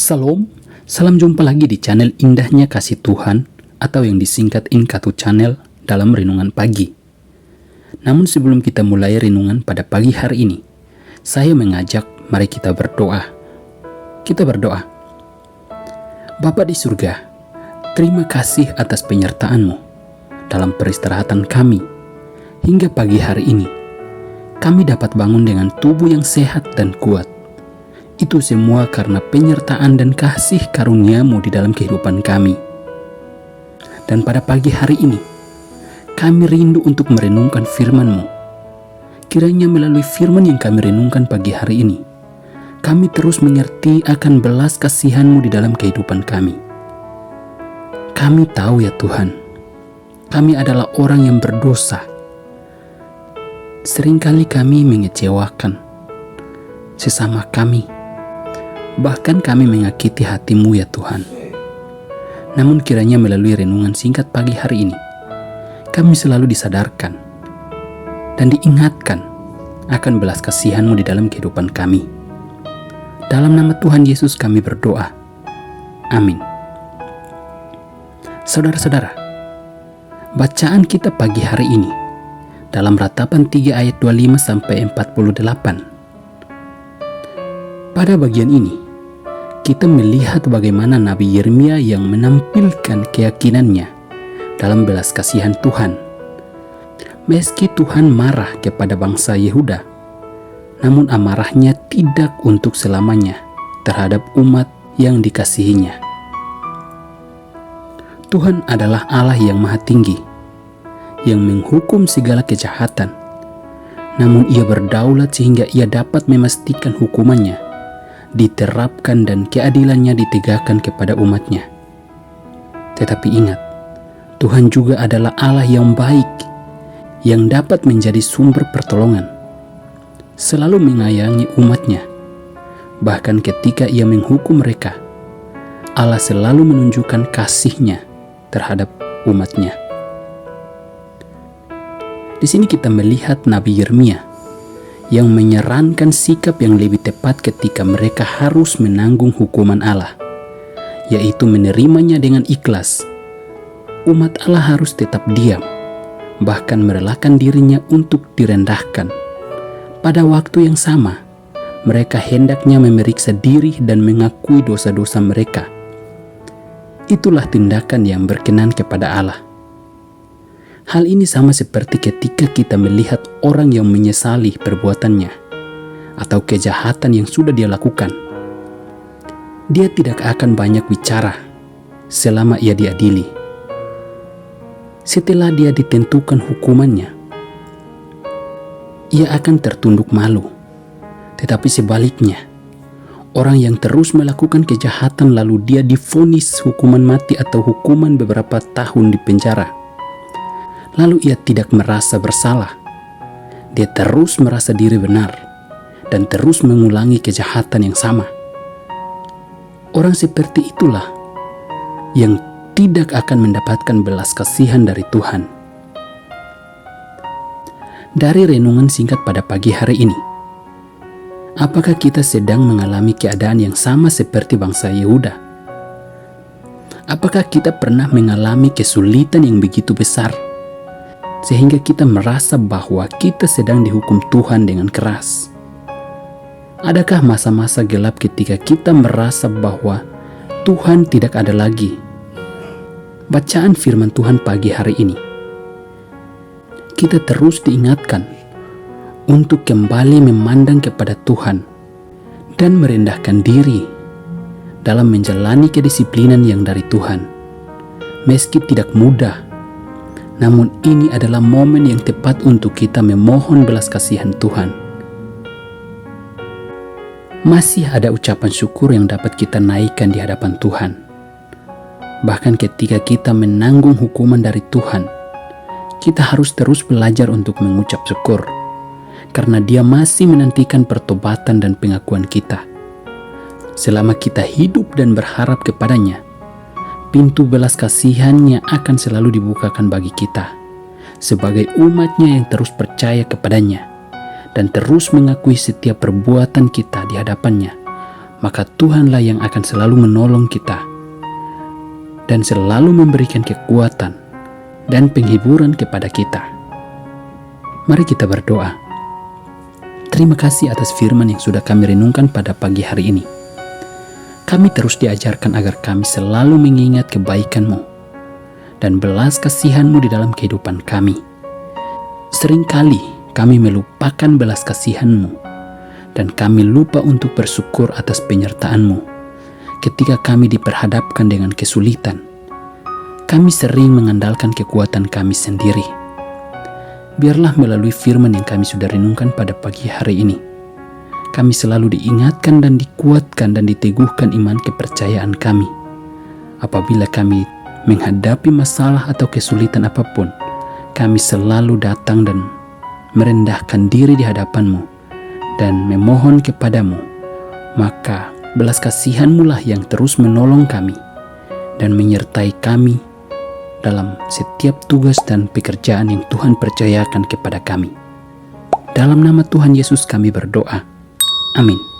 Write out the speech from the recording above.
Salam, salam jumpa lagi di channel Indahnya Kasih Tuhan atau yang disingkat Inkatu Channel dalam Renungan Pagi. Namun sebelum kita mulai renungan pada pagi hari ini, saya mengajak mari kita berdoa. Kita berdoa. Bapa di surga, terima kasih atas penyertaan-Mu dalam peristirahatan kami hingga pagi hari ini. Kami dapat bangun dengan tubuh yang sehat dan kuat. Itu semua karena penyertaan dan kasih karunia-Mu di dalam kehidupan kami. Dan pada pagi hari ini, kami rindu untuk merenungkan firman-Mu. Kiranya melalui firman yang kami renungkan pagi hari ini, kami terus mengerti akan belas kasihan-Mu di dalam kehidupan kami. Kami tahu ya Tuhan, kami adalah orang yang berdosa. Seringkali kami mengecewakan sesama kami. Bahkan kami menyakiti hati-Mu ya Tuhan. Namun kiranya melalui renungan singkat pagi hari ini, kami selalu disadarkan dan diingatkan akan belas kasihan-Mu di dalam kehidupan kami. Dalam nama Tuhan Yesus kami berdoa. Amin. Saudara-saudara, bacaan kita pagi hari ini dalam Ratapan 3 ayat 25 sampai 48. Pada bagian ini, kita melihat bagaimana Nabi Yeremia yang menampilkan keyakinannya dalam belas kasihan Tuhan. Meski Tuhan marah kepada bangsa Yehuda, namun amarahnya tidak untuk selamanya terhadap umat yang dikasihinya. Tuhan adalah Allah yang maha tinggi, yang menghukum segala kejahatan. Namun Ia berdaulat sehingga Ia dapat memastikan hukumannya diterapkan dan keadilannya ditegakkan kepada umatnya. Tetapi ingat, Tuhan juga adalah Allah yang baik, yang dapat menjadi sumber pertolongan, selalu menyayangi umatnya. Bahkan ketika Ia menghukum mereka, Allah selalu menunjukkan kasih-Nya terhadap umatnya. Di sini kita melihat Nabi Yeremia yang menyarankan sikap yang lebih tepat ketika mereka harus menanggung hukuman Allah, yaitu menerimanya dengan ikhlas. Umat Allah harus tetap diam, bahkan merelakan dirinya untuk direndahkan. Pada waktu yang sama, mereka hendaknya memeriksa diri dan mengakui dosa-dosa mereka. Itulah tindakan yang berkenan kepada Allah. Hal ini sama seperti ketika kita melihat orang yang menyesali perbuatannya atau kejahatan yang sudah dia lakukan. Dia tidak akan banyak bicara selama ia diadili. Setelah dia ditentukan hukumannya, ia akan tertunduk malu. Tetapi sebaliknya, orang yang terus melakukan kejahatan lalu dia divonis hukuman mati atau hukuman beberapa tahun di penjara, lalu ia tidak merasa bersalah. Dia terus merasa diri benar dan terus mengulangi kejahatan yang sama. Orang seperti itulah yang tidak akan mendapatkan belas kasihan dari Tuhan. Dari renungan singkat pada pagi hari ini, apakah kita sedang mengalami keadaan yang sama seperti bangsa Yehuda? Apakah kita pernah mengalami kesulitan yang begitu besar sehingga kita merasa bahwa kita sedang dihukum Tuhan dengan keras? Adakah masa-masa gelap ketika kita merasa bahwa Tuhan tidak ada lagi? Bacaan firman Tuhan pagi hari ini, kita terus diingatkan untuk kembali memandang kepada Tuhan dan merendahkan diri dalam menjalani kedisiplinan yang dari Tuhan. Meski tidak mudah, namun ini adalah momen yang tepat untuk kita memohon belas kasihan Tuhan. Masih ada ucapan syukur yang dapat kita naikkan di hadapan Tuhan. Bahkan ketika kita menanggung hukuman dari Tuhan, kita harus terus belajar untuk mengucap syukur, karena Dia masih menantikan pertobatan dan pengakuan kita. Selama kita hidup dan berharap kepadanya, pintu belas kasihan-Nya akan selalu dibukakan bagi kita sebagai umat-Nya yang terus percaya kepadanya dan terus mengakui setiap perbuatan kita di hadapan-Nya, maka Tuhanlah yang akan selalu menolong kita dan selalu memberikan kekuatan dan penghiburan kepada kita. Mari kita berdoa. Terima kasih atas firman yang sudah kami renungkan pada pagi hari ini. Kami terus diajarkan agar kami selalu mengingat kebaikan-Mu dan belas kasihan-Mu di dalam kehidupan kami. Seringkali kami melupakan belas kasihan-Mu dan kami lupa untuk bersyukur atas penyertaan-Mu ketika kami diperhadapkan dengan kesulitan. Kami sering mengandalkan kekuatan kami sendiri. Biarlah melalui firman yang kami sudah renungkan pada pagi hari ini, kami selalu diingatkan dan dikuatkan dan diteguhkan iman kepercayaan kami. Apabila kami menghadapi masalah atau kesulitan apapun, kami selalu datang dan merendahkan diri di hadapan-Mu dan memohon kepadamu. Maka belas kasihan-Mu lah yang terus menolong kami dan menyertai kami dalam setiap tugas dan pekerjaan yang Tuhan percayakan kepada kami. Dalam nama Tuhan Yesus kami berdoa. Amin.